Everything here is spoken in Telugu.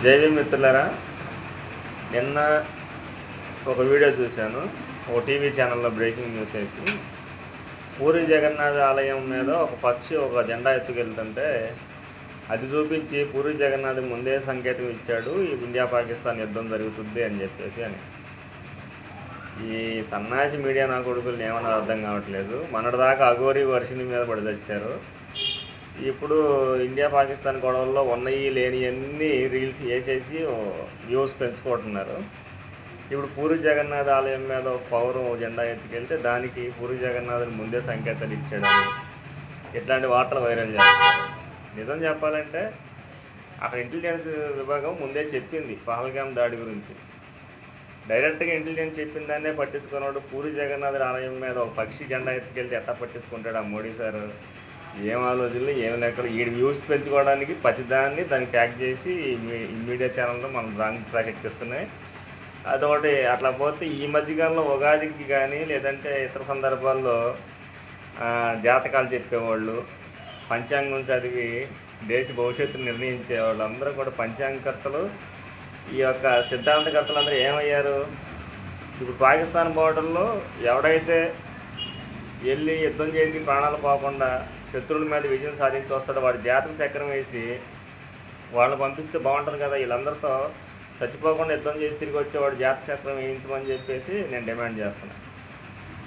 జైవీ మిత్రులారా, నిన్న ఒక వీడియో చూశాను. ఒక టీవీ ఛానల్లో బ్రేకింగ్ న్యూస్ వేసి పూరి జగన్నాథ ఆలయం మీద ఒక పక్షి ఒక జెండా ఎత్తుకెళ్తుంటే అది చూపించి పూరి జగన్నాథ్ ముందే సంకేతం ఇచ్చాడు, ఈ ఇండియా పాకిస్తాన్ యుద్ధం జరుగుతుంది అని చెప్పేసి. ఈ సన్నాసి మీడియా నా కొడుకులు ఏమన్నా అర్థం కావట్లేదు. మొన్నటిదాకా అఘోరీ వర్షిని మీద పడి తెచ్చారు. ఇప్పుడు ఇండియా పాకిస్తాన్ గొడవల్లో ఉన్నాయి లేనివన్నీ రీల్స్ వేసేసి వ్యూస్ పెంచుకుంటున్నారు. ఇప్పుడు పూరి జగన్నాథ్ ఆలయం మీద ఒక పౌరం జెండా ఎత్తుకెళ్తే దానికి పూరి జగన్నాథుని ముందే సంకేతాలు ఇచ్చాడని ఇట్లాంటి వార్తలు వైరల్ చేస్తారు. నిజం చెప్పాలంటే అక్కడ ఇంటెలిజెన్స్ విభాగం ముందే చెప్పింది పహల్గామ్ దాడి గురించి. డైరెక్ట్గా ఇంటెలిజెన్స్ చెప్పిన దాన్నే పట్టించుకున్నాడు. పూరి జగన్నాథ్ ఆలయం మీద ఒక పక్షి జెండా ఎత్తుకెళ్తే ఎట్టా పట్టించుకుంటాడు ఆ మోడీ సార్? ఏం ఆలోచనలు, ఏం లెక్కలు! ఈ వ్యూస్ పెంచుకోవడానికి ప్రతిదాన్ని దాన్ని ట్యాగ్ చేసి మీడియా ఛానల్లో మనం రాంగ్ ట్రాక్ ఎక్కిస్తున్నాయి. అదొకటి. అట్లా పోతే ఈ మధ్యకాలంలో ఉగాదికి కానీ లేదంటే ఇతర సందర్భాల్లో జాతకాలు చెప్పేవాళ్ళు, పంచాంగం చదివి దేశ భవిష్యత్తును నిర్ణయించేవాళ్ళు అందరూ కూడా పంచాంగకర్తలు, ఈ యొక్క సిద్ధాంతకర్తలు అందరూ ఏమయ్యారు? ఇప్పుడు పాకిస్తాన్ బోర్డర్లో ఎవడైతే వెళ్ళి యుద్ధం చేసి ప్రాణాలు పోకుండా శత్రువుల మీద విజయం సాధించి వస్తాడో వాడి జాతక చక్రం వేసి వాళ్ళని పంపిస్తే బాగుంటుంది కదా. వీళ్ళందరితో చచ్చిపోకుండా యుద్ధం చేసి తిరిగి వచ్చేవాడు జాతక చక్రం వేయించమని చెప్పేసి నేను డిమాండ్ చేస్తున్నాను.